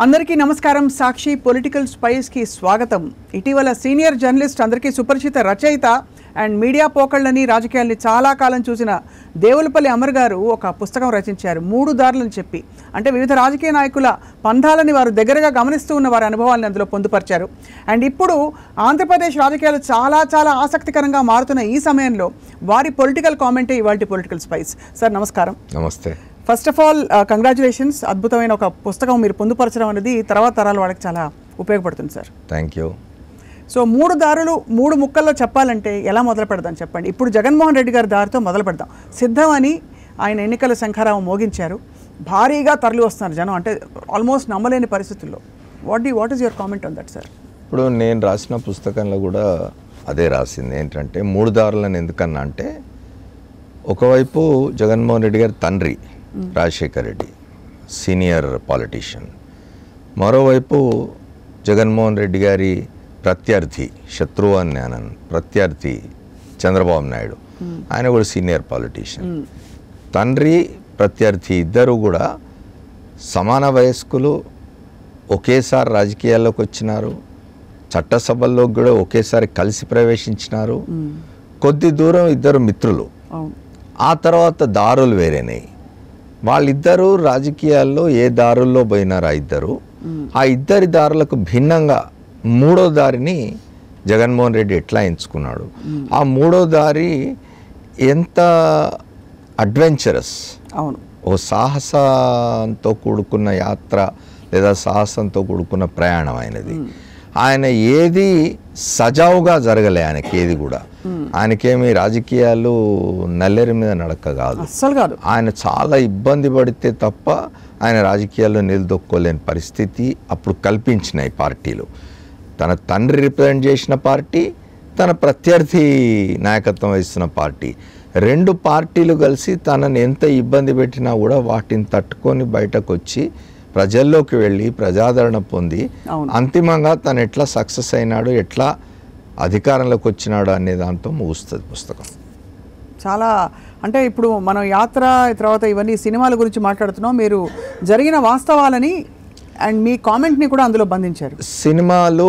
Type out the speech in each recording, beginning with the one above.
అందరికీ నమస్కారం. సాక్షి political spice కి స్వాగతం. ఇటీవల సీనియర్ జర్నలిస్ట్, అందరికీ సుపరిచిత రచయిత అండ్ మీడియా పోకళ్ళని రాజకీయాల్ని చాలా కాలం చూసిన దేవులపల్లి అమర్ గారు ఒక పుస్తకం రచించారు, 3 దారులని చెప్పి. అంటే వివిధ రాజకీయ నాయకుల పంథాలని వారు దగ్గరగా గమనిస్తూ ఉన్న వారి అనుభవాలను అందులో పొందుపరిచారు. అండ్ ఇప్పుడు ఆంధ్రప్రదేశ్ రాజకీయాలు చాలా చాలా ఆసక్తికరంగా మారుతున్న ఈ సమయంలో వారి పొలిటికల్ కామెంటే ఇవాల్టి పొలిటికల్ స్పైస్. సార్ నమస్కారం. నమస్తే. First of all congratulations. అద్భుతమైన ఒక పుస్తకం మీరు పొందుపరచడం అనేది తర్వాత తరాల వాళ్ళకి చాలా ఉపయోగపడుతుంది సార్. Thank you. సో 3 దారులు 3 ముక్కల్లో చెప్పాలంటే ఎలా మొదలు పెడదాం చెప్పండి. ఇప్పుడు జగన్మోహన్ రెడ్డి గారి దారితో మొదలు పెడదాం. సిద్ధం అని ఆయన ఎన్నికల శంఖారావం మోగించారు, భారీగా తరలి వస్తున్నారు జనం, అంటే ఆల్మోస్ట్ నమ్మలేని పరిస్థితుల్లో. What is your comment on that sir? ఇప్పుడు నేను రాసిన పుస్తకంలో కూడా అదే రాసింది. ఏంటంటే 3 దారులను ఎందుకన్నా అంటే, ఒకవైపు జగన్మోహన్ రెడ్డి గారి తండ్రి రాజశేఖర్ రెడ్డి, సీనియర్ పాలిటీషియన్. మరోవైపు జగన్మోహన్ రెడ్డి గారి ప్రత్యర్థి, శత్రువు అని నేను ప్రత్యర్థి చంద్రబాబు నాయుడు, ఆయన కూడా సీనియర్ పాలిటీషియన్. తండ్రి ప్రత్యర్థి ఇద్దరు కూడా సమాన వయస్కులు, ఒకేసారి రాజకీయాల్లోకి వచ్చినారు, చట్టసభల్లోకి కూడా ఒకేసారి కలిసి ప్రవేశించినారు. కొద్ది దూరం ఇద్దరు మిత్రులు, ఆ తర్వాత దారులు వేరేనాయి. వాళ్ళిద్దరూ రాజకీయాల్లో ఏ దారుల్లో పోయినారు ఆ ఇద్దరి దారులకు భిన్నంగా 3వ దారిని జగన్మోహన్ రెడ్డి ఎట్లా ఎంచుకున్నాడు, ఆ 3వ దారి ఎంత అడ్వెంచరస్, అవును, ఓ సాహసంతో కూడుకున్న యాత్ర లేదా సాహసంతో కూడుకున్న ప్రయాణం ఆయనది. ఆయన ఏది సజావుగా జరగలే, ఆయనకి ఏది కూడా. ఆయనకేమి రాజకీయాలు నల్లేరు మీద నడక కాదు, అస్సలు కాదు. ఆయన చాలా ఇబ్బంది పడితే తప్ప ఆయన రాజకీయాల్లో నిలదొక్కోలేని పరిస్థితి అప్పుడు కల్పించినాయి పార్టీలు. తన తండ్రి రిప్రజెంట్ చేసిన పార్టీ, తన ప్రత్యర్థి నాయకత్వం వహిస్తున్న పార్టీ, 2 పార్టీలు కలిసి తనని ఎంత ఇబ్బంది పెట్టినా కూడా వాటిని తట్టుకొని బయటకు వచ్చి ప్రజల్లోకి వెళ్ళి ప్రజాదరణ పొంది అంతిమంగా తను ఎట్లా సక్సెస్ అయినాడు, ఎట్లా అధికారంలోకి వచ్చినాడు అనే దాంతో ముగుస్తుంది పుస్తకం. చాలా అంటే ఇప్పుడు మనం యాత్ర తర్వాత ఇవన్నీ సినిమాల గురించి మాట్లాడుతున్నాం, మీరు జరిగిన వాస్తవాలని అండ్ మీ కామెంట్ని కూడా అందులో బంధించారు. సినిమాలు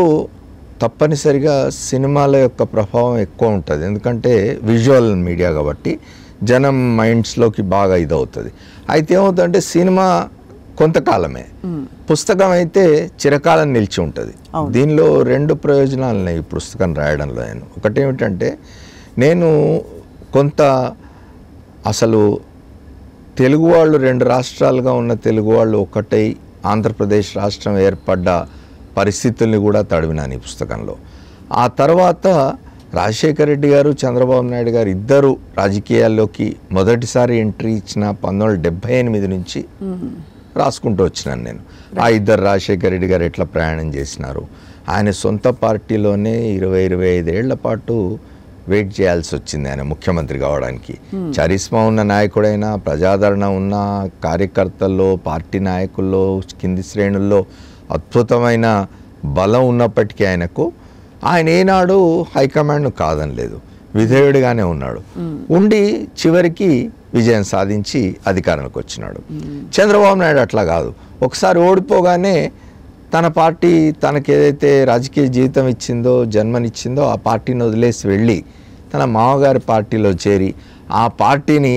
తప్పనిసరిగా సినిమాల యొక్క ప్రభావం ఎక్కువ ఉంటుంది, ఎందుకంటే విజువల్ మీడియా కాబట్టి జనం మైండ్స్లోకి బాగా ఇదవుతుంది. అయితే ఏమవుతుందంటే సినిమా కొంతకాలమే, పుస్తకం అయితే చిరకాలం నిలిచి ఉంటుంది. దీనిలో 2 ప్రయోజనాలు ఉన్నాయి ఈ పుస్తకం రాయడంలో. ఒకటేమిటంటే, నేను కొంత అసలు తెలుగు వాళ్ళు 2 రాష్ట్రాలుగా ఉన్న తెలుగు వాళ్ళు ఒకటై ఆంధ్రప్రదేశ్ రాష్ట్రం ఏర్పడ్డ పరిస్థితుల్ని కూడా తడివినాను ఈ పుస్తకంలో. ఆ తర్వాత రాజశేఖర్ రెడ్డి గారు, చంద్రబాబు నాయుడు గారు ఇద్దరు రాజకీయాల్లోకి మొదటిసారి ఎంట్రీ ఇచ్చిన 1978 నుంచి రాసుకుంటూ వచ్చినాను నేను. ఆ ఇద్దరు రాజశేఖర్ రెడ్డి గారు ఎట్లా ప్రయాణం చేసినారు, ఆయన సొంత పార్టీలోనే 20-25 ఏళ్ల పాటు వెయిట్ చేయాల్సి వచ్చింది ఆయన ముఖ్యమంత్రి కావడానికి. చరిస్మా ఉన్న నాయకుడైనా, ప్రజాదరణ ఉన్న కార్యకర్తల్లో, పార్టీ నాయకుల్లో, కింది శ్రేణుల్లో అద్భుతమైన బలం ఉన్నప్పటికీ ఆయన ఏనాడు హైకమాండ్ను కాదనలేదు, విధేయుడిగానే ఉన్నాడు. ఉండి చివరికి విజయం సాధించి అధికారానికి వచ్చినాడు. చంద్రబాబు నాయుడు అట్లా కాదు, ఒకసారి ఓడిపోగానే తన పార్టీ తనకి ఏదైతే రాజకీయ జీవితం ఇచ్చిందో, జన్మనిచ్చిందో ఆ పార్టీని వదిలేసి వెళ్ళి తన మామగారి పార్టీలో చేరి ఆ పార్టీని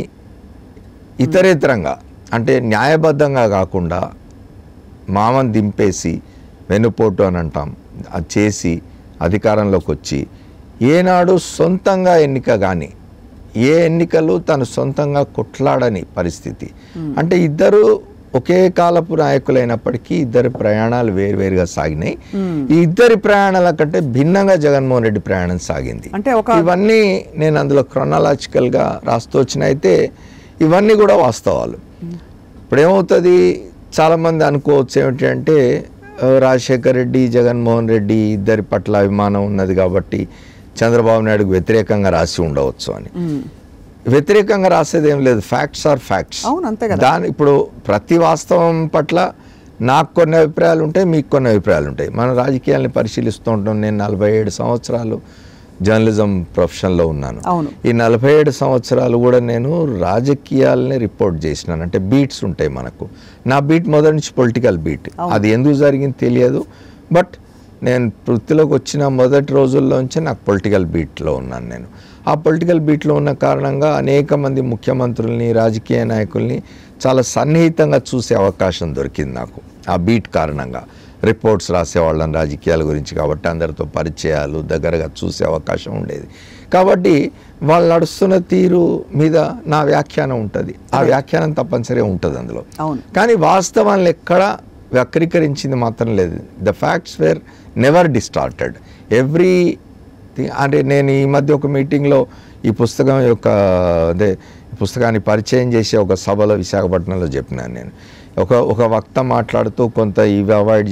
ఇతరేతరంగా, అంటే న్యాయబద్ధంగా కాకుండా మామని దింపేసి వెన్నుపోటు అని అంటాం, అది చేసి అధికారంలోకి వచ్చి ఏనాడు సొంతంగా ఎన్నిక కానీ ఏ ఎన్నికలు తను సొంతంగా కొట్లాడని పరిస్థితి. అంటే ఇద్దరు ఒకే కాలపు నాయకులైనప్పటికీ ఇద్దరి ప్రయాణాలు వేరువేరుగా సాగినాయి. ఈ ఇద్దరి ప్రయాణాల కంటే భిన్నంగా జగన్మోహన్ రెడ్డి ప్రయాణం సాగింది. అంటే ఇవన్నీ నేను అందులో క్రొనాలజికల్గా రాస్తూ వచ్చిన, అయితే ఇవన్నీ కూడా వాస్తవాలు. ఇప్పుడు ఏమవుతుంది, చాలామంది అనుకోవచ్చు ఏమిటి అంటే, రాజశేఖర్ రెడ్డి, జగన్మోహన్ రెడ్డి ఇద్దరి పట్ల అభిమానం ఉన్నది కాబట్టి చంద్రబాబు నాయుడుకు వ్యతిరేకంగా రాసి ఉండవచ్చు అని. వ్యతిరేకంగా రాసేది ఏం లేదు, ఫ్యాక్ట్స్ ఆర్ ఫ్యాక్ట్స్. దాని ఇప్పుడు ప్రతి వాస్తవం పట్ల నాకు కొన్ని అభిప్రాయాలు ఉంటాయి, మీకు కొన్ని అభిప్రాయాలు ఉంటాయి. మన రాజకీయాలని పరిశీలిస్తూ ఉంటాం. నేను 47 సంవత్సరాలు జర్నలిజం ప్రొఫెషన్లో ఉన్నాను. అవును. ఈ 47 సంవత్సరాలు కూడా నేను రాజకీయాలని రిపోర్ట్ చేసినాను. అంటే బీట్స్ ఉంటాయి మనకు. నా బీట్ మొదటి నుంచి పొలిటికల్ బీట్. అది ఎందుకు జరిగింది తెలియదు, బట్ నేను వృత్తిలోకి వచ్చిన మొదటి రోజుల్లోంచి నాకు పొలిటికల్ బీట్లో ఉన్నాను నేను. ఆ పొలిటికల్ బీట్లో ఉన్న కారణంగా అనేక మంది ముఖ్యమంత్రుల్ని, రాజకీయ నాయకుల్ని చాలా సన్నిహితంగా చూసే అవకాశం దొరికింది నాకు ఆ బీట్ కారణంగా. రిపోర్ట్స్ రాసేవాళ్ళని రాజకీయాల గురించి కాబట్టి అందరితో పరిచయాలు, దగ్గరగా చూసే అవకాశం ఉండేది. కాబట్టి వాళ్ళు నడుస్తున్న తీరు మీద నా వ్యాఖ్యానం ఉంటుంది. ఆ వ్యాఖ్యానం తప్పనిసరిగా ఉంటుంది అందులో. కానీ వాస్తవాన్ని ఎక్కడా వక్రీకరించింది మాత్రం లేదు. The facts were never distorted. Every అంటే నేను ఈ మధ్య ఒక మీటింగ్లో ఈ పుస్తకం యొక్క పుస్తకాన్ని పరిచయం చేసే ఒక సభలో విశాఖపట్నంలో చెప్పినాను నేను. ఒక వక్త మాట్లాడుతూ కొంత ఇవి అవాయిడ్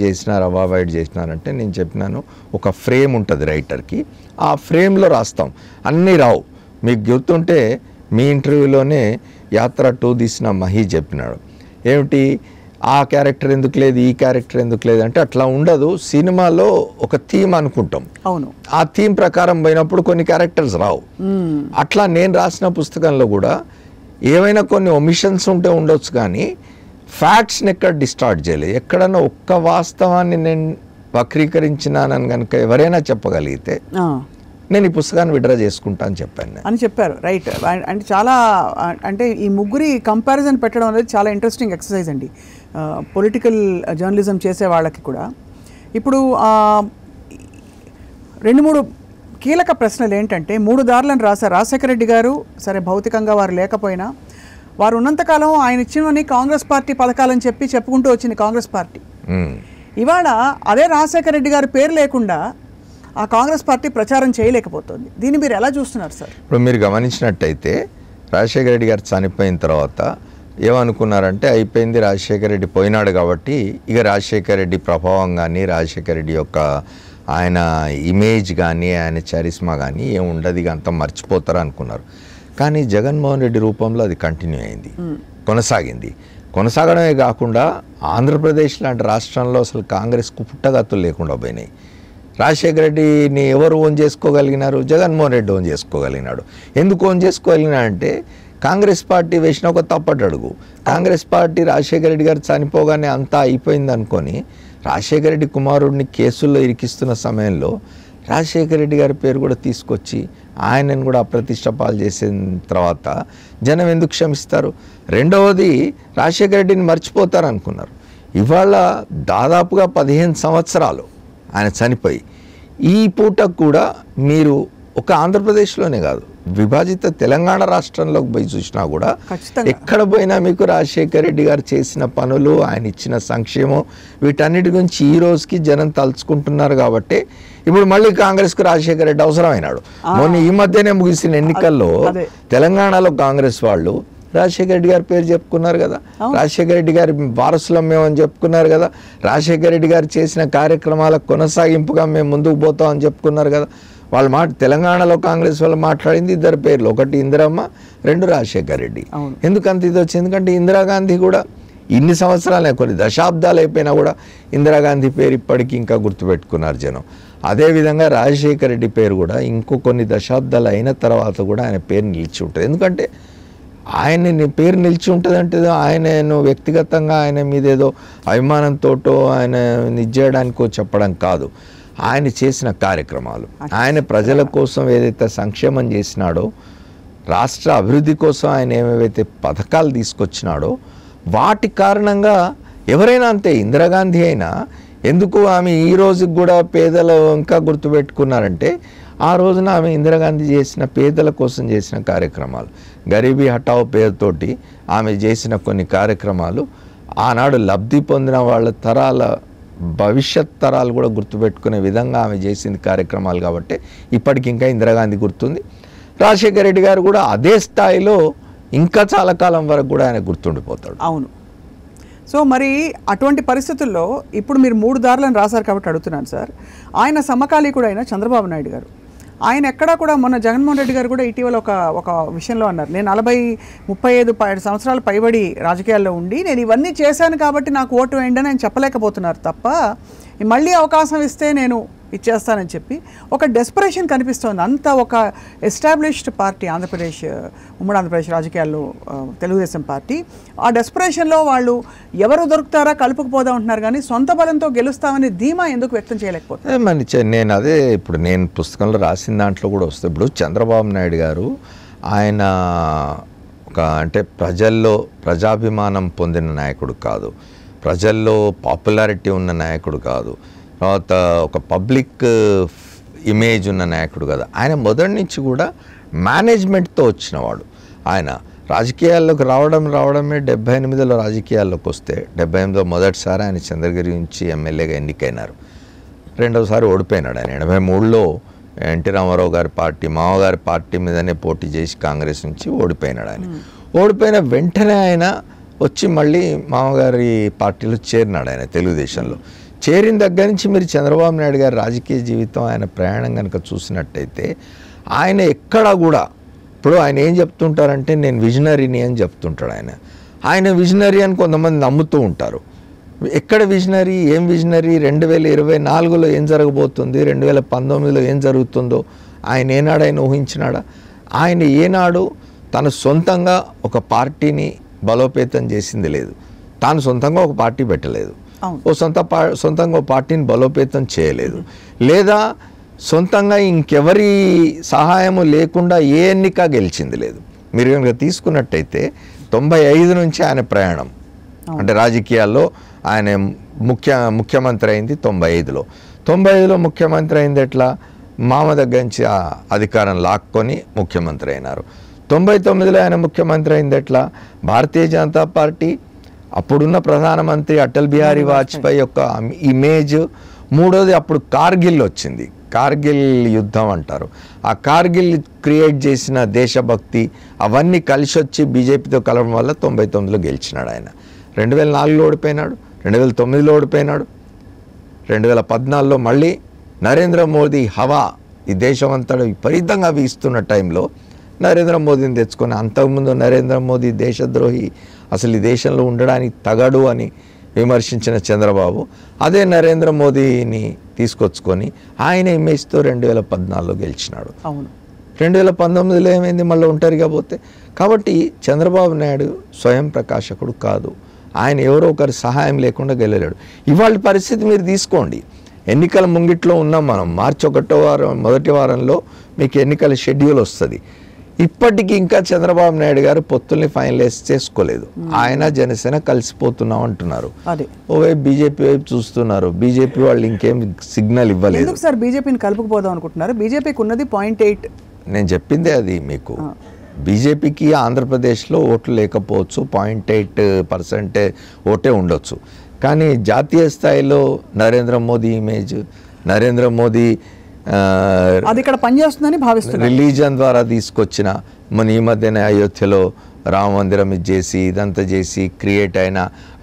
చేసినారంటే నేను చెప్పినాను, ఒక ఫ్రేమ్ ఉంటుంది రైటర్కి, ఆ ఫ్రేమ్లో రాస్తాం, అన్నీ రావు. మీకు గుర్తుంటే మీ ఇంటర్వ్యూలోనే యాత్ర 2 తీసిన మహి చెప్పినాడు, ఏమిటి ఆ క్యారెక్టర్ ఎందుకు లేదు, ఈ క్యారెక్టర్ ఎందుకు లేదు అంటే అట్లా ఉండదు. సినిమాలో ఒక థీమ్ అనుకుంటాం, అవును, ఆ థీమ్ ప్రకారం పోయినప్పుడు కొన్ని క్యారెక్టర్స్ రావు. అట్లా నేను రాసిన పుస్తకంలో కూడా ఏవైనా కొన్ని ఒమిషన్స్ ఉంటే ఉండొచ్చు, కానీ ఫ్యాక్ట్స్ని ఎక్కడ డిస్టార్ట్ చేయలేదు. ఎక్కడన్నా ఒక్క వాస్తవాన్ని నేను వక్రీకరించినానని కనుక ఎవరైనా చెప్పగలిగితే నేను ఈ పుస్తకాన్ని విడ్రా చేసుకుంటా అని చెప్పాను అని చెప్పారు. రైట్. అంటే చాలా అంటే ఈ ముగ్గురి కంపారిజన్ పెట్టడం అనేది చాలా ఇంట్రెస్టింగ్ ఎక్సర్సైజ్ అండి పొలిటికల్ జర్నలిజం చేసే వాళ్ళకి కూడా. ఇప్పుడు 2-3 కీలక ప్రశ్నలు ఏంటంటే, 3 దారులను రాశారు రాజశేఖర రెడ్డి గారు. సరే, భౌతికంగా వారు లేకపోయినా వారు ఉన్నంతకాలం ఆయన ఇచ్చినవన్నీ కాంగ్రెస్ పార్టీ పథకాలని చెప్పుకుంటూ వచ్చింది కాంగ్రెస్ పార్టీ. ఇవాళ అదే రాజశేఖర రెడ్డి గారి పేరు లేకుండా ఆ కాంగ్రెస్ పార్టీ ప్రచారం చేయలేకపోతుంది. దీన్ని మీరు ఎలా చూస్తున్నారు సార్? ఇప్పుడు మీరు గమనించినట్టయితే రాజశేఖర రెడ్డి గారు చనిపోయిన తర్వాత ఏమనుకున్నారంటే, అయిపోయింది, రాజశేఖర రెడ్డి పోయినాడు కాబట్టి ఇక రాజశేఖర రెడ్డి ప్రభావం కానీ, రాజశేఖర రెడ్డి యొక్క ఆయన ఇమేజ్ కానీ, ఆయన చరిస్మా కానీ ఏముండదు, ఇక అంతా మర్చిపోతారు అనుకున్నారు. కానీ జగన్మోహన్ రెడ్డి రూపంలో అది కంటిన్యూ అయింది, కొనసాగడమే కాకుండా ఆంధ్రప్రదేశ్ లాంటి రాష్ట్రంలో అసలు కాంగ్రెస్కు పుట్టగత్తులు లేకుండా పోయినాయి. రాజశేఖర రెడ్డిని ఎవరు ఓన్ చేసుకోగలిగినారు? జగన్మోహన్ రెడ్డి ఓన్ చేసుకోగలిగినాడు. ఎందుకు ఓన్ చేసుకోగలిగినాడంటే కాంగ్రెస్ పార్టీ వేసిన ఒక తప్పటి అడుగు. కాంగ్రెస్ పార్టీ రాజశేఖర రెడ్డి గారు చనిపోగానే అంతా అయిపోయింది అనుకొని రాజశేఖర రెడ్డి కుమారుడిని కేసుల్లో ఇరికిస్తున్న సమయంలో రాజశేఖర రెడ్డి గారి పేరు కూడా తీసుకొచ్చి ఆయనను కూడా అప్రతిష్ట పాలు చేసిన తర్వాత జనం ఎందుకు క్షమిస్తారు? రెండవది, రాజశేఖర రెడ్డిని మర్చిపోతారు అనుకున్నారు. ఇవాళ దాదాపుగా 15 సంవత్సరాలు ఆయన చనిపోయి ఈ పూటకు కూడా మీరు ఒక ఆంధ్రప్రదేశ్లోనే కాదు, విభజిత తెలంగాణ రాష్ట్రంలోకి పోయి చూసినా కూడా ఎక్కడ పోయినా మీకు రాజశేఖర రెడ్డి గారు చేసిన పనులు, ఆయన ఇచ్చిన సంక్షేమం, వీటన్నిటి గురించి ఈ రోజుకి జనం తలుచుకుంటున్నారు. కాబట్టి ఇప్పుడు మళ్ళీ కాంగ్రెస్కు రాజశేఖర రెడ్డి అవసరమైనాడు. మొన్న ఈ మధ్యనే ముగిసిన ఎన్నికల్లో తెలంగాణలో కాంగ్రెస్ వాళ్ళు రాజశేఖర రెడ్డి గారి పేరు చెప్పుకున్నారు కదా, రాజశేఖర రెడ్డి గారి వారసులం మేమని చెప్పుకున్నారు కదా, రాజశేఖర రెడ్డి గారు చేసిన కార్యక్రమాల కొనసాగింపుగా మేము ముందుకు పోతామని చెప్పుకున్నారు కదా. వాళ్ళు తెలంగాణలో కాంగ్రెస్ వాళ్ళు మాట్లాడింది 2 పేర్లు, ఒకటి ఇందిరమ్మ, 2 రాజశేఖర రెడ్డి. ఎందుకంత ఇది వచ్చింది? ఎందుకంటే ఇందిరాగాంధీ కూడా ఇన్ని సంవత్సరాలే, కొన్ని దశాబ్దాలు అయిపోయినా కూడా ఇందిరాగాంధీ పేరు ఇప్పటికీ ఇంకా గుర్తుపెట్టుకున్నారు జనం. అదేవిధంగా రాజశేఖర రెడ్డి పేరు కూడా ఇంకో కొన్ని దశాబ్దాలు అయిన తర్వాత కూడా ఆయన పేరు నిలిచి ఉంటుంది. ఎందుకంటే ఆయన పేరు నిలిచి ఉంటుందంటే ఆయనను వ్యక్తిగతంగా ఆయన మీద ఏదో అభిమానంతోటో ఆయన నిజేయడానికో చెప్పడం కాదు. ఆయన చేసిన కార్యక్రమాలు, ఆయన ప్రజల కోసం ఏదైతే సంక్షేమం చేసినాడో, రాష్ట్ర అభివృద్ధి కోసం ఆయన ఏవైతే పథకాలు తీసుకొచ్చినాడో, వాటి కారణంగా ఎవరైనా అంతే, ఇందిరాగాంధీ అయినా ఎందుకు ఆమె ఈ రోజుకి కూడా పేదలు ఇంకా గుర్తుపెట్టుకున్నారంటే ఆ రోజున ఆమె ఇందిరాగాంధీ చేసిన పేదల కోసం చేసిన కార్యక్రమాలు, గరీబీ హఠావో పేరుతోటి ఆమె చేసిన కొన్ని కార్యక్రమాలు ఆనాడు లబ్ధి పొందిన వాళ్ళ తరాల భవిష్యత్ తరాలు కూడా గుర్తుపెట్టుకునే విధంగా ఆమె చేసిన కార్యక్రమాలు. కాబట్టి ఇప్పటికి ఇంకా ఇందిరాగాంధీ గుర్తుంది. రాజశేఖర రెడ్డి గారు కూడా అదే స్థాయిలో ఇంకా చాలా కాలం వరకు కూడా ఆయన గుర్తుండిపోతాడు. అవును. సో మరి అటువంటి పరిస్థితుల్లో ఇప్పుడు మీరు 3 దారులను రాశారు కాబట్టి అడుగుతున్నాను సార్, ఆయన సమకాలీకుడు అయిన చంద్రబాబు నాయుడు గారు, ఆయన ఎక్కడా కూడా మొన్న జగన్మోహన్ రెడ్డి గారు కూడా ఇటీవల ఒక విషయంలో అన్నారు, నేను 40-35 సంవత్సరాలు పైబడి రాజకీయాల్లో ఉండి నేను ఇవన్నీ చేశాను కాబట్టి నాకు ఓటు వేయండి అని ఆయన చెప్పలేకపోతున్నారు తప్ప, మళ్ళీ అవకాశం ఇస్తే నేను ఇచ్చేస్తానని చెప్పి ఒక డెస్పరేషన్ కనిపిస్తోంది. అంత ఒక ఎస్టాబ్లిష్డ్ పార్టీ ఆంధ్రప్రదేశ్, ఉమ్మడి ఆంధ్రప్రదేశ్ రాజకీయాల్లో తెలుగుదేశం పార్టీ. ఆ డెస్పరేషన్లో వాళ్ళు ఎవరు దొరుకుతారా కలుపుకుపోదాం అంటున్నారు, కానీ సొంత బలంతో గెలుస్తామని ధీమా ఎందుకు వ్యక్తం చేయలేకపోతే? నేను అదే ఇప్పుడు నేను పుస్తకంలో రాసిన దాంట్లో కూడా వస్తే, ఇప్పుడు చంద్రబాబు నాయుడు గారు ఆయన అంటే ప్రజల్లో ప్రజాభిమానం పొందిన నాయకుడు కాదు, ప్రజల్లో పాపులారిటీ ఉన్న నాయకుడు కాదు, తర్వాత ఒక పబ్లిక్ ఇమేజ్ ఉన్న నాయకుడు కాదు. ఆయన మొదటి నుంచి కూడా మేనేజ్మెంట్తో వచ్చినవాడు. ఆయన రాజకీయాల్లోకి రావడమే 78లో రాజకీయాల్లోకి వస్తే 78లో మొదటిసారి ఆయన చంద్రగిరి నుంచి ఎమ్మెల్యేగా ఎన్నికైనారు. రెండవసారి ఓడిపోయినాడు ఆయన. 83లో ఎన్టీ రామారావు గారి పార్టీ, మామగారి పార్టీ మీదనే పోటీ చేసి కాంగ్రెస్ నుంచి ఓడిపోయినాడు ఆయన. ఓడిపోయిన వెంటనే ఆయన వచ్చి మళ్ళీ మామగారి పార్టీలో చేరినాడు ఆయన తెలుగుదేశంలో. చేరిన దగ్గర నుంచి మీరు చంద్రబాబు నాయుడు గారి రాజకీయ జీవితం, ఆయన ప్రయాణం కనుక చూసినట్టయితే ఆయన ఎక్కడా కూడా, ఇప్పుడు ఆయన ఏం చెప్తుంటారంటే నేను విజనరీని అని చెప్తుంటాడు. ఆయన విజనరీ అని కొంతమంది నమ్ముతూ ఉంటారు. ఎక్కడ విజనరీ, ఏం విజనరీ? 2024లో ఏం జరగబోతుంది, 2019లో ఏం జరుగుతుందో ఆయన ఏనాడు ఆయన ఊహించినాడా? ఆయన ఏనాడు తను సొంతంగా ఒక పార్టీని బలోపేతం చేసింది లేదు. తాను సొంతంగా ఒక పార్టీ పెట్టలేదు, సొంతంగా ఒక పార్టీని బలోపేతం చేయలేదు, లేదా సొంతంగా ఇంకెవరి సహాయము లేకుండా ఏ ఎన్నిక గెలిచింది లేదు. మీరు కనుక తీసుకున్నట్టయితే 95 నుంచి ఆయన ప్రయాణం, అంటే రాజకీయాల్లో ఆయన ముఖ్యమంత్రి అయింది 95లో ముఖ్యమంత్రి అయింది ఎట్లా? మామ దగ్గర నుంచి అధికారం లాక్కొని ముఖ్యమంత్రి అయినారు. 99లో ఆయన ముఖ్యమంత్రి అయింది ఎట్లా? భారతీయ జనతా పార్టీ, అప్పుడున్న ప్రధానమంత్రి అటల్ బిహారీ వాజ్పేయి యొక్క ఇమేజ్. మూడోది అప్పుడు కార్గిల్ వచ్చింది, కార్గిల్ యుద్ధం అంటారు. ఆ కార్గిల్ క్రియేట్ చేసిన దేశభక్తి అవన్నీ కలిసి వచ్చి బీజేపీతో కలవడం వల్ల 99లో గెలిచినాడు ఆయన. 2004లో ఓడిపోయినాడు, 2009లో ఓడిపోయినాడు, 2014లో మళ్ళీ నరేంద్ర మోదీ హవా ఈ దేశం అంతా విపరీతంగా వీస్తున్న టైంలో నరేంద్ర మోదీని తెచ్చుకొని, అంతకుముందు నరేంద్ర మోదీ దేశద్రోహి, అసలు ఈ దేశంలో ఉండడానికి తగడు అని విమర్శించిన చంద్రబాబు అదే నరేంద్ర మోదీని తీసుకొచ్చుకొని ఆయన ఇమేజ్తో 2014లో గెలిచినాడు. 2019లో ఏమైంది? మళ్ళీ ఒంటరిగా పోతే. కాబట్టి చంద్రబాబు నాయుడు స్వయం ప్రకాశకుడు కాదు, ఆయన ఎవరో ఒకరి సహాయం లేకుండా గెలలేడు. ఇవాళ పరిస్థితి మీరు తీసుకోండి, ఎన్నికల ముంగిట్లో ఉన్నాం మనం. మార్చి 1వ వారం మొదటి వారంలో మీకు ఎన్నికల షెడ్యూల్ వస్తుంది. ఇప్పటికీ ఇంకా చంద్రబాబు నాయుడు గారు పొత్తుల్ని ఫైనలైజ్ చేసుకోలేదు. ఆయన జనసేన కలిసిపోతున్నాం అంటున్నారు, ఓవైపు బీజేపీ వైపు చూస్తున్నారు. బీజేపీ వాళ్ళు ఇంకేం సిగ్నల్ ఇవ్వలేదు. సార్ బీజేపీని కలుపుకుపోదాం అనుకుంటున్నారు? బీజేపీకి ఉన్నది 0.8. నేను చెప్పిందే అది మీకు. బీజేపీకి ఆంధ్రప్రదేశ్లో ఓట్లు లేకపోవచ్చు, 0.8% ఓటే ఉండొచ్చు. కానీ జాతీయ స్థాయిలో నరేంద్ర మోదీ ఇమేజ్, నరేంద్ర మోదీ అది ఇక్కడ పనిచేస్తుందని భావిస్తున్నారు. రిలీజన్ ద్వారా తీసుకొచ్చిన, మన ఈ మధ్యన అయోధ్యలో రామ మందిరం చేసి ఇదంతా చేసి క్రియేట్ అయిన,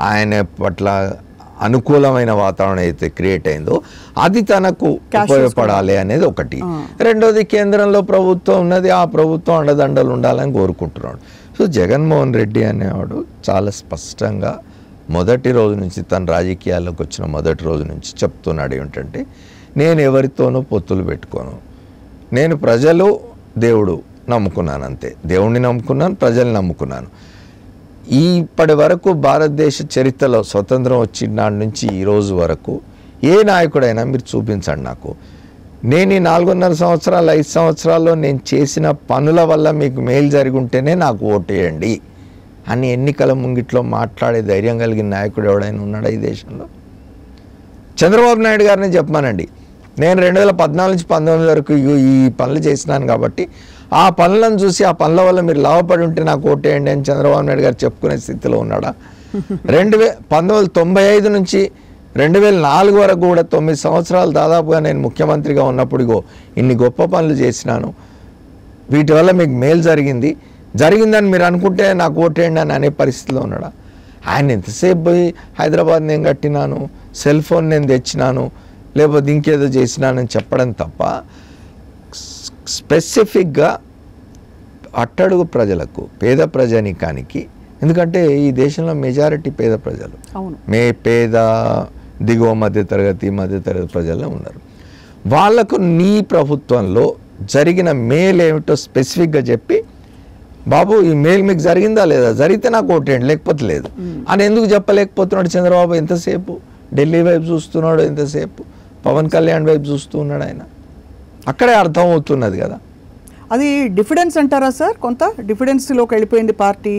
ఆయన పట్ల అనుకూలమైన వాతావరణం అయితే క్రియేట్ అయిందో అది తనకు ఉపయోగపడాలి అనేది ఒకటి. రెండోది కేంద్రంలో ప్రభుత్వం ఉన్నది, ఆ ప్రభుత్వం అండదండలు ఉండాలని కోరుకుంటున్నాడు. సో జగన్మోహన్ రెడ్డి అనేవాడు చాలా స్పష్టంగా మొదటి రోజు నుంచి, తన రాజకీయాల్లోకి వచ్చిన మొదటి రోజు నుంచి చెప్తున్నాడు ఏమిటంటే, నేను ఎవరితోనూ పొత్తులు పెట్టుకోను, నేను ప్రజలు దేవుడు నమ్ముకున్నాను, అంతే. దేవుణ్ణి నమ్ముకున్నాను, ప్రజల్ని నమ్ముకున్నాను. ఇప్పటి వరకు భారతదేశ చరిత్రలో స్వతంత్రం వచ్చిన నాటి నుంచి ఈ రోజు వరకు ఏ నాయకుడైనా మీరు చూపించండి నాకు, నేను ఈ 4.5 సంవత్సరాలు 5 సంవత్సరాల్లో నేను చేసిన పనుల వల్ల మీకు మేలు జరిగి ఉంటేనే నాకు ఓటేయండి అని ఎన్నికల ముంగిట్లో మాట్లాడే ధైర్యం కలిగిన నాయకుడు ఎవడైనా ఉన్నాడా ఈ దేశంలో? చంద్రబాబు నాయుడు గారిని చెప్పమానండి, నేను 2014 నుంచి 19 వరకు ఈ పనులు చేసినాను కాబట్టి ఆ పనులను చూసి ఆ పనుల వల్ల మీరు లాభపడి ఉంటే నాకు ఓటేయండి అని చంద్రబాబు నాయుడు గారు చెప్పుకునే స్థితిలో ఉన్నాడా? 1995 నుంచి 2004 వరకు కూడా 9 సంవత్సరాలు దాదాపుగా నేను ముఖ్యమంత్రిగా ఉన్నప్పుడు ఇన్ని గొప్ప పనులు చేసినాను, వీటి వల్ల మీకు మేలు జరిగిందని మీరు అనుకుంటే నాకు ఓటేయండి అని అనే పరిస్థితిలో ఉన్నాడా? ఆయన ఎంతసేపు పోయి హైదరాబాద్ నేను కట్టినాను, సెల్ ఫోన్ నేను తెచ్చినాను, లేకపోతే ఇంకేదో చేసినానని చెప్పడం తప్ప స్పెసిఫిక్గా అట్టడుగు ప్రజలకు, పేద ప్రజానీకానికి, ఎందుకంటే ఈ దేశంలో మెజారిటీ పేద ప్రజలు, పేద దిగువ మధ్యతరగతి ప్రజలే ఉన్నారు. వాళ్లకు నీ ప్రభుత్వంలో జరిగిన మేలు ఏమిటో స్పెసిఫిక్గా చెప్పి, బాబు ఈ మేలు మీకు జరిగిందా లేదా, జరిగితే నాకు ఓటేయండి లేకపోతే లేదు అని ఎందుకు చెప్పలేకపోతున్నాడు చంద్రబాబు? ఎంతసేపు ఢిల్లీ వైపు చూస్తున్నాడు, ఎంతసేపు పవన్ కళ్యాణ్ వైపు చూస్తూ ఉన్నాడు ఆయన. అక్కడే అర్థం అవుతున్నది కదా. అది డిఫిడెన్స్ అంటారా సార్? కొంత డిఫిడెన్స్లోకి వెళ్ళిపోయింది పార్టీ.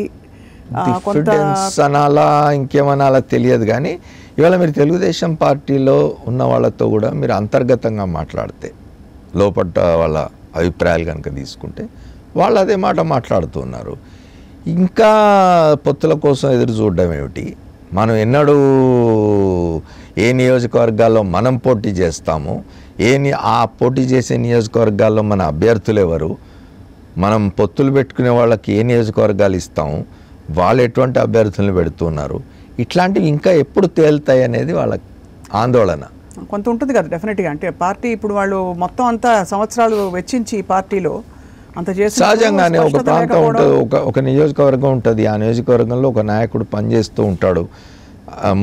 డిఫిడెన్స్ అనాలా ఇంకేమనాలా తెలియదు, కానీ ఇవాళ మీరు తెలుగుదేశం పార్టీలో ఉన్న వాళ్ళతో కూడా మీరు అంతర్గతంగా మాట్లాడితే, లోపల వాళ్ళ అభిప్రాయాలు కనుక తీసుకుంటే వాళ్ళు అదే మాట మాట్లాడుతున్నారు. ఇంకా పొత్తుల కోసం ఎదురు చూడడం ఏమిటి? మనం ఎన్నడూ ఏ నియోజకవర్గాల్లో మనం పోటీ చేస్తాము, ఆ పోటీ చేసే నియోజకవర్గాల్లో మన అభ్యర్థులు ఎవరు, మనం పొత్తులు పెట్టుకునే వాళ్ళకి ఏ నియోజకవర్గాలు ఇస్తాము, వాళ్ళు ఎటువంటి అభ్యర్థులను పెడుతున్నారు, ఇట్లాంటివి ఇంకా ఎప్పుడు తేలుతాయి అనేది వాళ్ళ ఆందోళన కొంత ఉంటుంది కదా డెఫినెట్గా. అంటే పార్టీ ఇప్పుడు వాళ్ళు మొత్తం అంతా సంవత్సరాలు వెచ్చించి పార్టీలో అంత చేసి సహజంగానే ఒక ప్రాంతం ఉంటుంది, ఒక నియోజకవర్గం ఉంటుంది. ఆ నియోజకవర్గంలో ఒక నాయకుడు పనిచేస్తూ ఉంటాడు,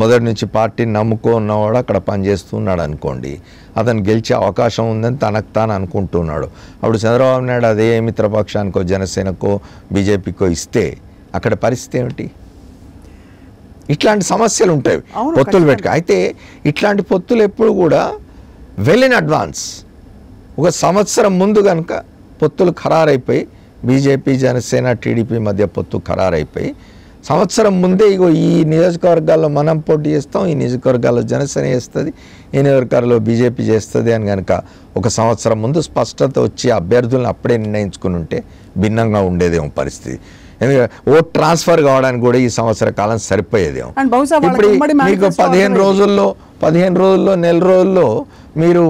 మొదటి నుంచి పార్టీని నమ్ముకో ఉన్నవాడు అక్కడ పనిచేస్తూ ఉన్నాడు అనుకోండి, అతను గెలిచే అవకాశం ఉందని తనకు తాను అనుకుంటున్నాడు. అప్పుడు చంద్రబాబు నాయుడు అదే మిత్రపక్షానికో జనసేనకో బీజేపీకో ఇస్తే అక్కడ పరిస్థితి ఏమిటి? ఇట్లాంటి సమస్యలు ఉంటాయి పొత్తులు పెట్టుకు. అయితే ఇట్లాంటి పొత్తులు ఎప్పుడు కూడా వెల్ ఇన్ అడ్వాన్స్, ఒక సంవత్సరం ముందు కనుక పొత్తులు ఖరారైపోయి, బీజేపీ జనసేన టీడీపీ మధ్య పొత్తు ఖరారైపోయి సంవత్సరం ముందే ఇగో ఈ నియోజకవర్గాల్లో మనం పోటీ చేస్తాం, ఈ నియోజకవర్గాల్లో జనసేన చేస్తుంది, ఈ నియోజకవర్గాల్లో బీజేపీ చేస్తుంది అని కనుక ఒక సంవత్సరం ముందు స్పష్టత వచ్చి అభ్యర్థులను అప్పుడే నిర్ణయించుకుని ఉంటే భిన్నంగా ఉండేదేమో పరిస్థితి. ఎందుకంటే ఓట్ ట్రాన్స్ఫర్ కావడానికి కూడా ఈ సంవత్సర కాలం సరిపోయేదేమో. ఇప్పుడు మీకు 15 రోజుల్లో నెల రోజుల్లో మీరు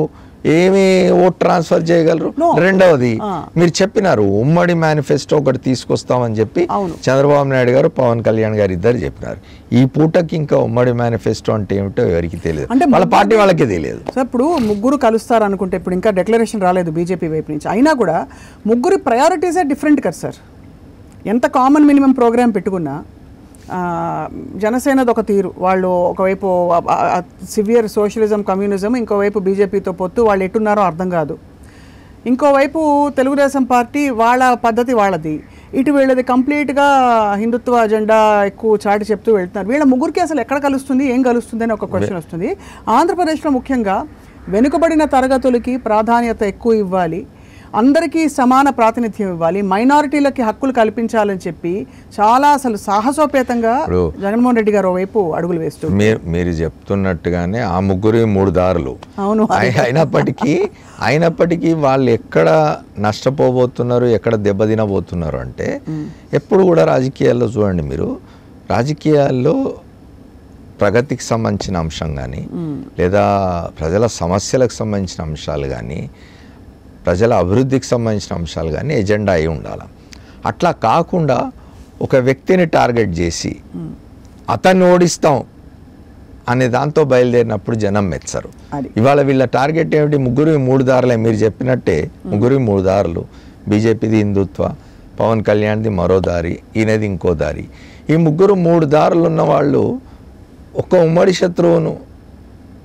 ఏమి ఓట్ ట్రాన్స్ఫర్ చేయగలరు? రెండవది మీరు చెప్పినారు ఉమ్మడి మేనిఫెస్టో ఒకటి తీసుకొస్తామని చెప్పి చంద్రబాబు నాయుడు గారు పవన్ కళ్యాణ్ గారు ఇద్దరు చెప్పినారు. ఈ పూటకి ఇంకా ఉమ్మడి మేనిఫెస్టో అంటే ఏమిటో ఎవరికి తెలియదు, వాళ్ళ పార్టీ వాళ్ళకే తెలియదు. సార్ ఇప్పుడు ముగ్గురు కలుస్తారు అనుకుంటే ఇప్పుడు ఇంకా డిక్లరేషన్ రాలేదు బీజేపీ వైపు నుంచి, అయినా కూడా ముగ్గురి ప్రయారిటీసే డిఫరెంట్ కదా సార్. ఎంత కామన్ మినిమం ప్రోగ్రామ్ పెట్టుకున్నా జనసేనది ఒక తీరు, వాళ్ళు ఒకవైపు సివియర్ సోషలిజం కమ్యూనిజం, ఇంకోవైపు బీజేపీతో పొత్తు, వాళ్ళు ఎట్టున్నారో అర్థం కాదు. ఇంకోవైపు తెలుగుదేశం పార్టీ వాళ్ళ పద్ధతి వాళ్ళది, ఇటు వీళ్ళది కంప్లీట్గా హిందుత్వ అజెండా ఎక్కువ చాటి చెప్తూ వెళ్తున్నారు. వీళ్ళ ముగ్గురికి అసలు ఎక్కడ కలుస్తుంది, ఏం కలుస్తుంది అని ఒక క్వశ్చన్ వస్తుంది. ఆంధ్రప్రదేశ్లో ముఖ్యంగా వెనుకబడిన తరగతులకి ప్రాధాన్యత ఎక్కువ ఇవ్వాలి, అందరికీ సమాన ప్రాతినిధ్యం ఇవ్వాలి, మైనారిటీలకి హక్కులు కల్పించాలని చెప్పి చాలా అసలు సాహసోపేతంగా జగన్మోహన్ రెడ్డి గారు వైపు అడుగులు వేస్తూ మీరు చెప్తున్నట్టుగానే ఆ ముగ్గురు 3 దారులు. అవును, అయినప్పటికీ వాళ్ళు ఎక్కడ నష్టపోబోతున్నారు, ఎక్కడ దెబ్బతినబోతున్నారు అంటే, ఎప్పుడు కూడా రాజకీయాల్లో చూడండి మీరు, రాజకీయాల్లో ప్రగతికి సంబంధించిన అంశం కానీ లేదా ప్రజల సమస్యలకు సంబంధించిన అంశాలు కానీ ప్రజల అభివృద్ధికి సంబంధించిన అంశాలు కానీ ఎజెండా అయి ఉండాలి. అట్లా కాకుండా ఒక వ్యక్తిని టార్గెట్ చేసి అతన్ని ఓడిస్తాం అనే దాంతో బయలుదేరినప్పుడు జనం మెచ్చరు. ఇవాళ వీళ్ళ టార్గెట్ ఏమిటి? ముగ్గురు 3 దారులే. మీరు చెప్పినట్టే ముగ్గురు 3 దారులు. బీజేపీది హిందుత్వ, పవన్ కళ్యాణ్ది మరో దారి, ఈయనది ఇంకో దారి. ఈ ముగ్గురు 3 దారులు ఉన్న వాళ్ళు ఒక ఉమ్మడి శత్రువును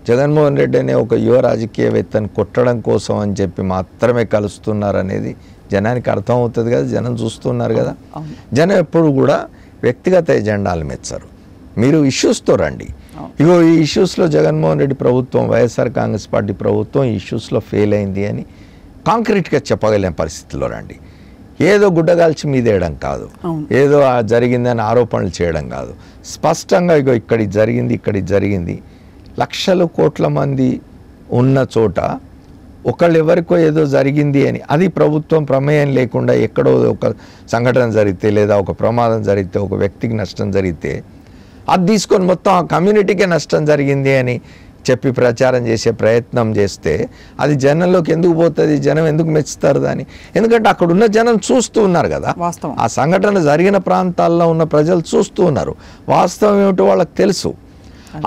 జగన్మోహన్ రెడ్డి అనే ఒక యువ రాజకీయవేత్తను కొట్టడం కోసం అని చెప్పి మాత్రమే కలుస్తున్నారు అనేది జనానికి అర్థమవుతుంది కదా, జనం చూస్తున్నారు కదా. జనం ఎప్పుడు కూడా వ్యక్తిగత ఎజెండాలు మెచ్చరు. మీరు ఇష్యూస్తో రండి. ఇగో ఈ ఇష్యూస్లో జగన్మోహన్ రెడ్డి ప్రభుత్వం, వైఎస్ఆర్ కాంగ్రెస్ పార్టీ ప్రభుత్వం ఈ ఇష్యూస్లో ఫెయిల్ అయింది అని కాంక్రీట్గా చెప్పగలిగిన పరిస్థితిలో రండి. ఏదో గుడ్డగాల్చి మీదేయడం కాదు, ఏదో జరిగిందని ఆరోపణలు చేయడం కాదు. స్పష్టంగా ఇగో ఇక్కడి జరిగింది, లక్షల కోట్ల మంది ఉన్న చోట ఒకళ్ళెవరికో ఏదో జరిగింది అని, అది ప్రభుత్వం ప్రమేయం లేకుండా ఎక్కడో ఒక సంఘటన జరిగితే లేదా ఒక ప్రమాదం జరిగితే, ఒక వ్యక్తికి నష్టం జరిగితే అది తీసుకొని మొత్తం ఆ కమ్యూనిటీకే నష్టం జరిగింది అని చెప్పి ప్రచారం చేసే ప్రయత్నం చేస్తే అది జనంలోకి ఎందుకు పోతుంది? జనం ఎందుకు మెచ్చుతారు దాన్ని? ఎందుకంటే అక్కడ ఉన్న జనం చూస్తూ ఉన్నారు కదా, ఆ సంఘటన జరిగిన ప్రాంతాల్లో ఉన్న ప్రజలు చూస్తూ ఉన్నారు. వాస్తవం ఏమిటో వాళ్ళకి తెలుసు.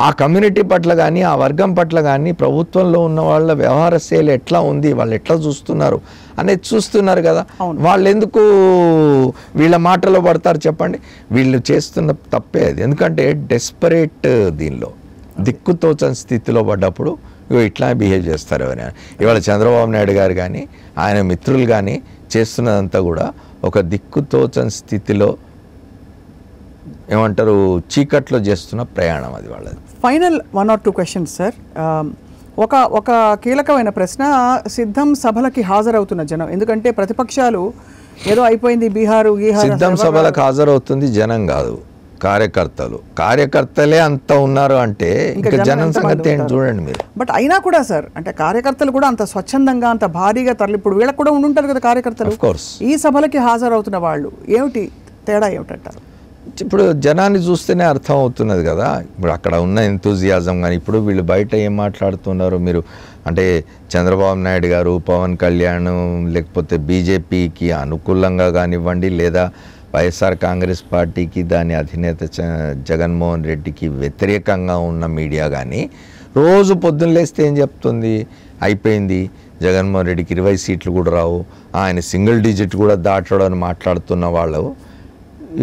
ఆ కమ్యూనిటీ పట్ల కానీ ఆ వర్గం పట్ల కానీ ప్రభుత్వంలో ఉన్న వాళ్ళ వ్యవహార శైలి ఎట్లా ఉంది, వాళ్ళు ఎట్లా చూస్తున్నారు అనేది చూస్తున్నారు కదా. వాళ్ళు ఎందుకు వీళ్ళ మాటలో పడతారు చెప్పండి? వీళ్ళు చేస్తున్న తప్పే అది. ఎందుకంటే డెస్పరేట్ దీనిలో దిక్కుతోచని స్థితిలో పడ్డప్పుడు ఇగో ఇట్లా బిహేవ్ చేస్తారు అని. ఇవాళ చంద్రబాబు నాయుడు గారు కానీ ఆయన మిత్రులు కానీ చేస్తున్నదంతా కూడా ఒక దిక్కుతోచని స్థితిలో ఏమంటారు చీకట్లో చేస్తున్న ప్రయాణం అది వాళ్ళది. Final 1 or 2 questions sir. ఒక కీలకమైన ప్రశ్న, సిద్ధం సభలకి హాజరవుతున్న జనం, ఎందుకంటే ప్రతిపక్షాలు ఏదో అయిపోయింది బీహారు సిద్ధం సభలకు హాజరవుతుంది జనం కాదు, కార్యకర్తలే అంత ఉన్నారు అంటే ఇంకా జనం సంగతి ఏంటి చూడండి మీరు. బట్ అయినా కూడా సార్, అంటే కార్యకర్తలు కూడా అంత స్వచ్ఛందంగా అంత భారీగా తరలి, ఇప్పుడు వీళ్ళకి కూడా ఉండుంటారు కదా కార్యకర్తలు, ఈ సభలకి హాజరవుతున్న వాళ్ళు, ఏమిటి తేడా ఏమిటంటారు? ఇప్పుడు జనాన్ని చూస్తేనే అర్థం అవుతున్నది కదా, ఇప్పుడు అక్కడ ఉన్న ఎంతూజియాజం. కానీ ఇప్పుడు వీళ్ళు బయట ఏం మాట్లాడుతున్నారు మీరు అంటే చంద్రబాబు నాయుడు గారు, పవన్ కళ్యాణ్, లేకపోతే బీజేపీకి అనుకూలంగా కానివ్వండి, లేదా వైఎస్ఆర్ కాంగ్రెస్ పార్టీకి దాని అధినేత జగన్మోహన్ రెడ్డికి వ్యతిరేకంగా ఉన్న మీడియా కానీ రోజు పొద్దున్న లేస్తే ఏం చెప్తుంది, అయిపోయింది జగన్మోహన్ రెడ్డికి 20 సీట్లు కూడా రావు, ఆయన సింగిల్ డిజిట్ కూడా దాటడం అని మాట్లాడుతున్న వాళ్ళు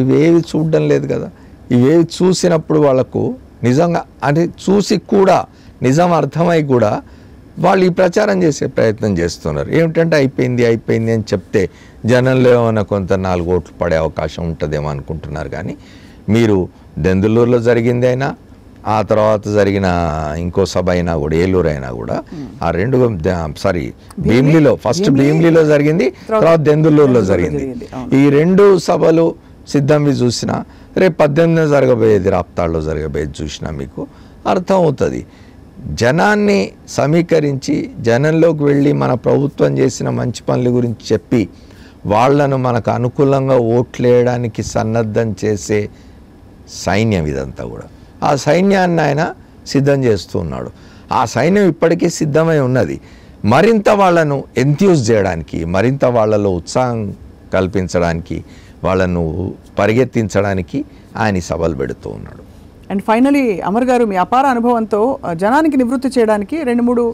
ఇవేవి చూడడం లేదు కదా. ఇవేవి చూసినప్పుడు వాళ్ళకు నిజంగా అంటే చూసి కూడా నిజం అర్థమై కూడా వాళ్ళు ఈ ప్రచారం చేసే ప్రయత్నం చేస్తున్నారు. ఏమిటంటే అయిపోయింది అని చెప్తే జనంలో ఏమైనా కొంత 4 ఓట్లు పడే అవకాశం ఉంటుందేమో అనుకుంటున్నారు. కానీ మీరు దెందులూరులో జరిగింది అయినా, ఆ తర్వాత జరిగిన ఇంకో సభ అయినా కూడా, ఏలూరు అయినా కూడా, ఆ రెండు భీమిలిలో ఫస్ట్ భీమిలిలో జరిగింది, తర్వాత దెందులూరులో జరిగింది. ఈ 2 సభలు సిద్ధంవి చూసినా, రేపు 18 జరగబోయేది రాప్తాడులో జరగబోయేది చూసినా మీకు అర్థం అవుతుంది. జనాన్ని సమీకరించి జనంలోకి వెళ్ళి మన ప్రభుత్వం చేసిన మంచి పనుల గురించి చెప్పి వాళ్లను మనకు అనుకూలంగా ఓట్లేయడానికి సన్నద్ధం చేసే సైన్యం ఇదంతా కూడా. ఆ సైన్యాన్ని ఆయన సిద్ధం చేస్తూ ఉన్నాడు. ఆ సైన్యం ఇప్పటికీ సిద్ధమై ఉన్నది. మరింత వాళ్ళను ఎంథ్యూజ్ చేయడానికి, మరింత వాళ్ళలో ఉత్సాహం కల్పించడానికి, వాళ్ళను పరిగెత్తించడానికి ఆయన సభలు పెడుతూ ఉన్నాడు. అండ్ ఫైనలీ అమర్ గారు, మీ అపార అనుభవంతో జనానికి నివృత్తి చేయడానికి 2-3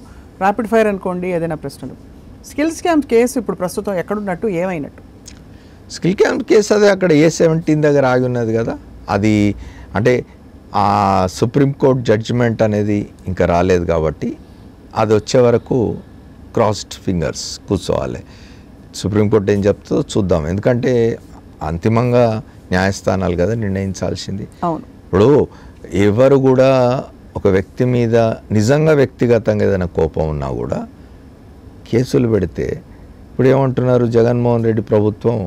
ర్యాపిడ్ ఫైర్ అనుకోండి ఏదైనా ప్రశ్నలు. స్కిల్ స్కామ్ కేసు ఇప్పుడు ప్రస్తుతం ఎక్కడున్నట్టు, ఏమైనట్టు? స్కిల్ స్కామ్ కేసు అదే అక్కడ A17 దగ్గర ఆగి ఉన్నది కదా. అది అంటే ఆ సుప్రీంకోర్టు జడ్జిమెంట్ అనేది ఇంకా రాలేదు కాబట్టి అది వచ్చే వరకు క్రాస్డ్ ఫింగర్స్ కూర్చోవాలి. సుప్రీంకోర్టు ఏం చెప్తుందో చూద్దాం. ఎందుకంటే అంతిమంగా న్యాయస్థానాలు కదా నిర్ణయించాల్సింది. ఇప్పుడు ఎవరు కూడా ఒక వ్యక్తి మీద నిజంగా వ్యక్తిగతంగా ఏదైనా కోపం ఉన్నా కూడా కేసులు పెడితే, ఇప్పుడు ఏమంటున్నారు, జగన్మోహన్ రెడ్డి ప్రభుత్వం,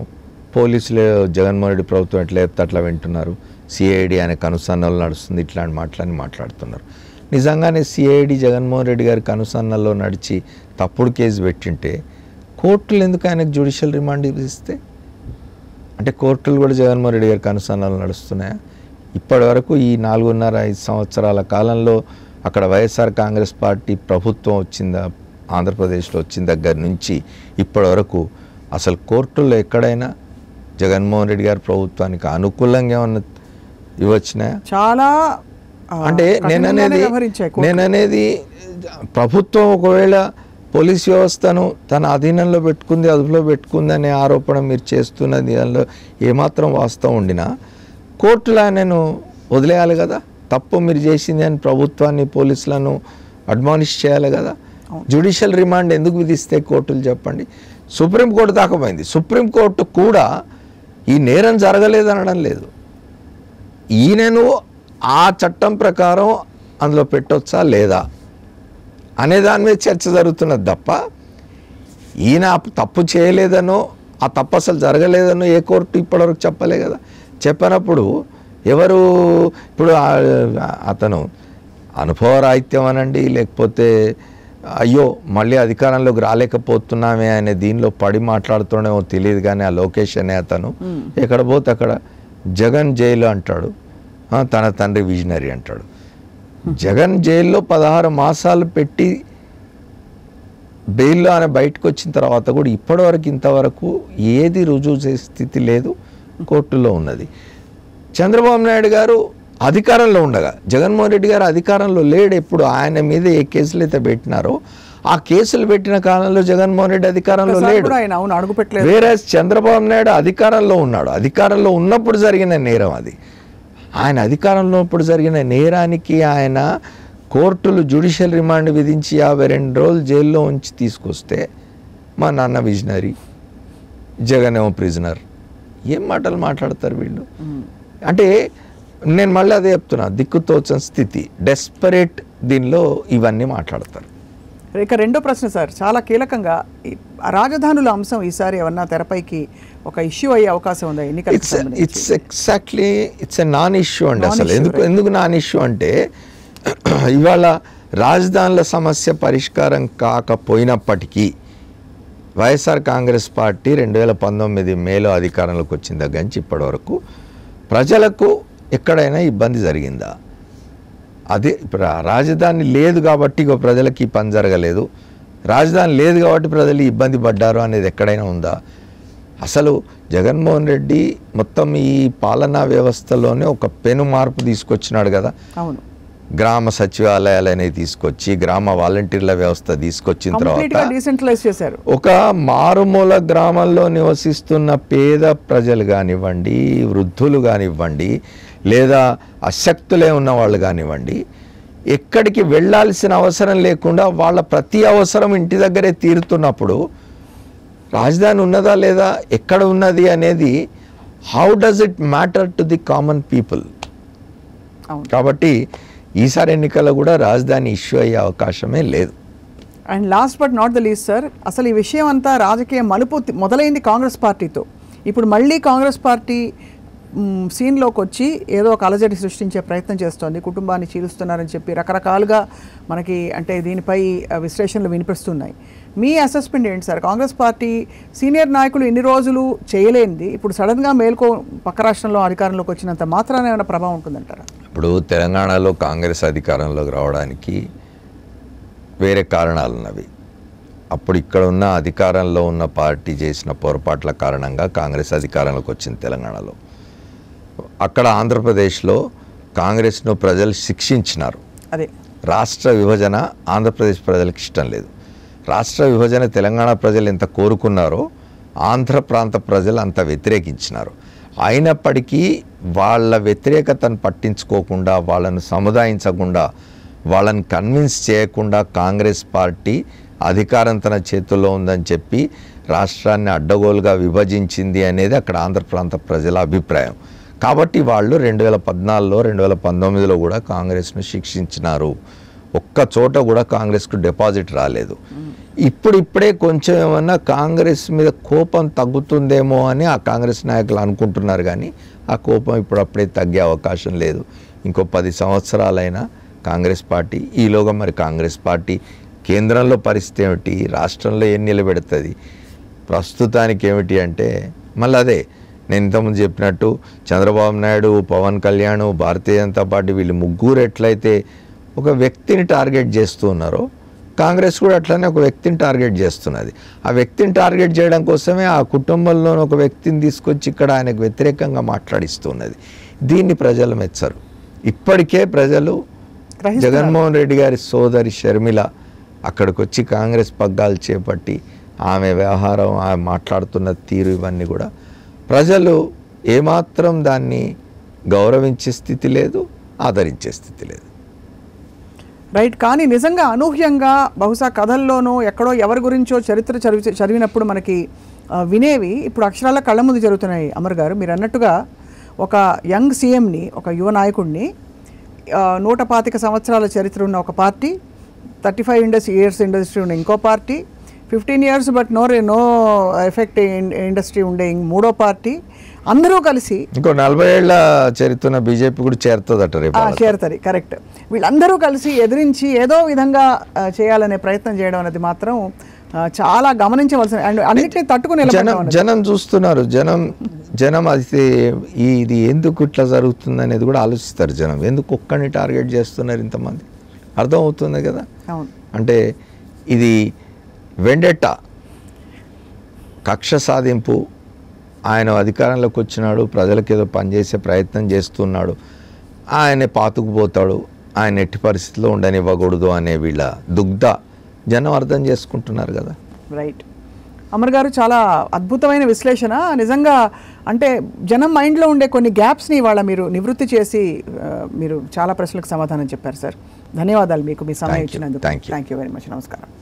పోలీసులే జగన్మోహన్ రెడ్డి ప్రభుత్వం ఎట్లా చెప్తే అట్లా వింటున్నారు, సిఐడి అనే కనుసన్నలు నడుస్తుంది, ఇట్లాంటి మాట్లాడుతున్నారు. నిజంగానే సిఐడి జగన్మోహన్ రెడ్డి గారి కనుసన్నల్లో నడిచి తప్పుడు కేసు పెట్టింటే కోర్టులు ఎందుకు ఆయనకు జ్యుడిషియల్ రిమాండ్ ఇస్తే? అంటే కోర్టులు కూడా జగన్మోహన్ రెడ్డి గారికి అనుసంధానాలు నడుస్తున్నాయా? ఇప్పటి వరకు ఈ 4.5 సంవత్సరాల కాలంలో అక్కడ వైఎస్ఆర్ కాంగ్రెస్ పార్టీ ప్రభుత్వం వచ్చిందా, ఆంధ్రప్రదేశ్లో వచ్చిన దగ్గర నుంచి ఇప్పటి వరకు అసలు కోర్టుల్లో ఎక్కడైనా జగన్మోహన్ రెడ్డి గారి ప్రభుత్వానికి అనుకూలంగా ఏమన్నా ఇవ్వచ్చినాయా? చాలా అంటే నేననేది ప్రభుత్వం ఒకవేళ పోలీస్ వ్యవస్థను తన అధీనంలో పెట్టుకుంది, అదుపులో పెట్టుకుంది అనే ఆరోపణ మీరు చేస్తున్నది, దానిలో ఏమాత్రం వాస్తవం ఉండినా కోర్టులో ఆయనను వదిలేయాలి కదా. తప్పు మీరు చేసింది అని ప్రభుత్వాన్ని, పోలీసులను అడ్మానిష్ చేయాలి కదా. జ్యుడిషియల్ రిమాండ్ ఎందుకు విధిస్తే కోర్టులు చెప్పండి? సుప్రీంకోర్టు దాకా పోయింది. సుప్రీంకోర్టు కూడా ఈ నేరం జరగలేదనడం లేదు. ఈయనను ఆ చట్టం ప్రకారం అందులో పెట్టొచ్చా లేదా అనే దాని మీద చర్చ జరుగుతున్నది తప్ప ఈయన తప్పు చేయలేదనో, ఆ తప్పు అసలు జరగలేదనో ఏ కోర్టు ఇప్పటివరకు చెప్పలే కదా. చెప్పనప్పుడు ఎవరు ఇప్పుడు అతను అనుభవరాహిత్యం అనండి, లేకపోతే అయ్యో మళ్ళీ అధికారంలోకి రాలేకపోతున్నామే అనే దీనిలో పడి మాట్లాడుతున్నామో తెలియదు. కానీ ఆ లోకేష్ అనే అతను ఎక్కడ పోతే అక్కడ జగన్ జైలు అంటాడు, తన తండ్రి విజనరీ అంటాడు. జగన్ జైల్లో 16 మాసాలు పెట్టి బెయిల్లో ఆయన బయటకు వచ్చిన తర్వాత కూడా ఇప్పటివరకు ఇంతవరకు ఏది రుజువు చేసే స్థితి లేదు, కోర్టులో ఉన్నది. చంద్రబాబు నాయుడు గారు అధికారంలో ఉండగా, జగన్మోహన్ రెడ్డి గారు అధికారంలో లేడు. ఎప్పుడు ఆయన మీద ఏ కేసులు అయితే పెట్టినారో ఆ కేసులు పెట్టిన కాలంలో జగన్మోహన్ రెడ్డి అధికారంలో లేడు. వేరే చంద్రబాబు నాయుడు అధికారంలో ఉన్నాడు. అధికారంలో ఉన్నప్పుడు జరిగిన నేరం అది. ఆయన అధికారంలో ఉన్నప్పుడు జరిగిన నేరానికి ఆయన కోర్టులు జ్యుడిషియల్ రిమాండ్ విధించి 52 రోజులు జైల్లో ఉంచి తీసుకొస్తే మా నాన్న విజనరీ, జగన్ ఏమో ప్రిజనర్. ఏం మాటలు మాట్లాడతారు వీళ్ళు? అంటే నేను మళ్ళీ అదే చెప్తున్నా, దిక్కుతోచని స్థితి, డెస్పరేట్ దీనిలో ఇవన్నీ మాట్లాడతారు. ఇక రెండో ప్రశ్న సార్, చాలా కీలకంగా రాజధానుల అంశం ఈసారి ఏమన్నా తెరపైకి ఒక ఇష్యూ అయ్యే అవకాశం ఉందా ఎన్నికలకు సంబంధించి? It's exactly it's a non issue అండి. అసలు ఎందుకు నాన్ ఇష్యూ అంటే ఇవాళ రాజధానుల సమస్య పరిష్కారం కాకపోయినప్పటికీ వైఎస్ఆర్ కాంగ్రెస్ పార్టీ 2019 మేలో అధికారంలోకి వచ్చిన దగ్గర నుంచి ఇప్పటి వరకు ప్రజలకు ఎక్కడైనా ఇబ్బంది జరిగిందా? అదే ఇప్పుడు రాజధాని లేదు కాబట్టి ప్రజలకి ఈ పని జరగలేదు, రాజధాని లేదు కాబట్టి ప్రజలు ఇబ్బంది పడ్డారు అనేది ఎక్కడైనా ఉందా? అసలు జగన్మోహన్ రెడ్డి మొత్తం ఈ పాలనా వ్యవస్థలోనే ఒక పెను మార్పు తీసుకొచ్చినాడు కదా. అవును, గ్రామ సచివాలయాలు అనేవి తీసుకొచ్చి గ్రామ వాలంటీర్ల వ్యవస్థ తీసుకొచ్చిన తర్వాత ఒక మారుమూల గ్రామంలో నివసిస్తున్న పేద ప్రజలు కానివ్వండి, వృద్ధులు కానివ్వండి, లేదా అశక్తులే ఉన్న వాళ్ళు కానివ్వండి, ఎక్కడికి వెళ్ళాల్సిన అవసరం లేకుండా వాళ్ళ ప్రతి అవసరం ఇంటి దగ్గరే తీరుతున్నప్పుడు రాజధాని ఉన్నదా లేదా, ఎక్కడ ఉన్నది అనేది how does it matter to the common people? కాబట్టి ఈసారి ఎన్నికల్లో కూడా రాజధాని ఇష్యూ అయ్యే అవకాశమే లేదు. And last but not the least sir, అసలు ఈ విషయం అంతా రాజకీయ మలుపు మొదలైంది కాంగ్రెస్ పార్టీతో. ఇప్పుడు మళ్ళీ కాంగ్రెస్ పార్టీ సీన్లోకి వచ్చి ఏదో ఒక అలజడి సృష్టించే ప్రయత్నం చేస్తోంది, కుటుంబాన్ని చీలుస్తున్నారని చెప్పి రకరకాలుగా మనకి అంటే దీనిపై విశ్లేషణలు వినిపిస్తున్నాయి. మీ అసెస్మెంట్ ఏంటి సార్? కాంగ్రెస్ పార్టీ సీనియర్ నాయకులు ఇన్ని రోజులు చేయలేనిది ఇప్పుడు సడన్గా మేల్కో పక్క రాష్ట్రంలో అధికారంలోకి వచ్చినంత మాత్రాన ఏమైనా ప్రభావం ఉంటుందంటారా? ఇప్పుడు తెలంగాణలో కాంగ్రెస్ అధికారంలోకి రావడానికి వేరే కారణాలు ఉన్నవి. అప్పుడు ఇక్కడ ఉన్న అధికారంలో ఉన్న పార్టీ చేసిన పొరపాట్ల కారణంగా కాంగ్రెస్ అధికారంలోకి వచ్చింది తెలంగాణలో. అక్కడ ఆంధ్రప్రదేశ్లో కాంగ్రెస్ను ప్రజలు శిక్షించినారు. అదే రాష్ట్ర విభజన ఆంధ్రప్రదేశ్ ప్రజలకు ఇష్టం లేదు. రాష్ట్ర విభజన తెలంగాణ ప్రజలు ఎంత కోరుకున్నారో ఆంధ్ర ప్రాంత ప్రజలు అంత వ్యతిరేకించినారు. అయినప్పటికీ వాళ్ళ వ్యతిరేకతను పట్టించుకోకుండా, వాళ్ళను సముదాయించకుండా, వాళ్ళని కన్విన్స్ చేయకుండా కాంగ్రెస్ పార్టీ అధికారం తన చేతుల్లో ఉందని చెప్పి రాష్ట్రాన్ని అడ్డగోలుగా విభజించింది అనేది అక్కడ ఆంధ్ర ప్రాంత ప్రజల అభిప్రాయం. కాబట్టి వాళ్ళు 2014లో 2019లో కూడా కాంగ్రెస్ను శిక్షించినారు. ఒక్క చోట కూడా కాంగ్రెస్కు డిపాజిట్ రాలేదు. ఇప్పుడిప్పుడే కొంచెం ఏమన్నా కాంగ్రెస్ మీద కోపం తగ్గుతుందేమో అని ఆ కాంగ్రెస్ నాయకులు అనుకుంటున్నారు, కానీ ఆ కోపం ఇప్పుడప్పుడే తగ్గే అవకాశం లేదు. ఇంకో 10 సంవత్సరాలైనా కాంగ్రెస్ పార్టీ, ఈలోగా మరి కాంగ్రెస్ పార్టీ కేంద్రంలో పరిస్థితి ఏమిటి, రాష్ట్రంలో ఏం నిలబెడుతుంది? ప్రస్తుతానికి ఏమిటి అంటే మళ్ళీ అదే నేను ఇంతకుముందు చెప్పినట్టు చంద్రబాబు నాయుడు, పవన్ కళ్యాణ్, భారతీయ జనతా పార్టీ వీళ్ళు ముగ్గురు ఎట్లయితే ఒక వ్యక్తిని టార్గెట్ చేస్తూ ఉన్నారో కాంగ్రెస్ కూడా అట్లనే ఒక వ్యక్తిని టార్గెట్ చేస్తున్నది. ఆ వ్యక్తిని టార్గెట్ చేయడం కోసమే ఆ కుటుంబంలోని ఒక వ్యక్తిని తీసుకొచ్చి ఇక్కడ ఆయనకు వ్యతిరేకంగా మాట్లాడిస్తున్నది. దీన్ని ప్రజలు మెచ్చరు. ఇప్పటికే ప్రజలు జగన్మోహన్ రెడ్డి గారి సోదరి షర్మిల అక్కడికి వచ్చి కాంగ్రెస్ పగ్గాలు చేపట్టి ఆమె వ్యవహారం, ఆమె మాట్లాడుతున్న తీరు ఇవన్నీ కూడా ప్రజలు ఏమాత్రం దాన్ని గౌరవించే స్థితి లేదు, ఆదరించే స్థితి లేదు. రైట్. కానీ నిజంగా అనూహ్యంగా బహుశా కథల్లోనో ఎక్కడో ఎవరి గురించో చరిత్ర చదివినప్పుడు మనకి వినేవి ఇప్పుడు అక్షరాల కళ్ళ ముందు జరుగుతున్నాయి. అమర్ గారు, మీరు అన్నట్టుగా ఒక యంగ్ సీఎంని, ఒక యువ నాయకుడిని, 125 సంవత్సరాల చరిత్ర ఉన్న ఒక పార్టీ, 35 years ఇండస్ట్రీ ఉన్న ఇంకో party, 15 years but no effect industry ఉండే మూడో పార్టీ, అందరూ కలిసి ఇంకో 40 ఏళ్ల చరిత్ర బీజేపీ కూడా చేరుతుంది. కరెక్ట్. వీళ్ళందరూ కలిసి ఎదిరించి ఏదో విధంగా చేయాలనే ప్రయత్నం చేయడం అనేది మాత్రం చాలా గమనించవలసిన, అండ్ అన్నిటినీ తట్టుకుని జనం చూస్తున్నారు. జనం అది ఇది ఎందుకు ఇట్లా జరుగుతుంది అనేది కూడా ఆలోచిస్తారు. జనం ఎందుకు ఒక్కడిని టార్గెట్ చేస్తున్నారు ఇంతమంది, అర్థం అవుతుంది కదా. అంటే ఇది వెండెట్టా, కక్ష సాధింపు. ఆయన అధికారంలోకి వచ్చినాడు, ప్రజలకు ఏదో పనిచేసే ప్రయత్నం చేస్తున్నాడు, ఆయన పాతుకుపోతాడు, ఆయన ఎట్టి పరిస్థితిలో ఉండనివ్వకూడదు అనే వీళ్ళ దుగ్ధ జనం అర్థం చేసుకుంటున్నారు కదా. రైట్. అమర్ గారు, చాలా అద్భుతమైన విశ్లేషణ. నిజంగా అంటే జనం మైండ్లో ఉండే కొన్ని గ్యాప్స్ని ఇవాళ మీరు నివృత్తి చేసి మీరు చాలా ప్రశ్నలకు సమాధానం చెప్పారు సార్. ధన్యవాదాలు మీకు మీ సమయం Thank you. ఇచ్చినందుకు. Thank you. Thank you very much. నమస్కారం.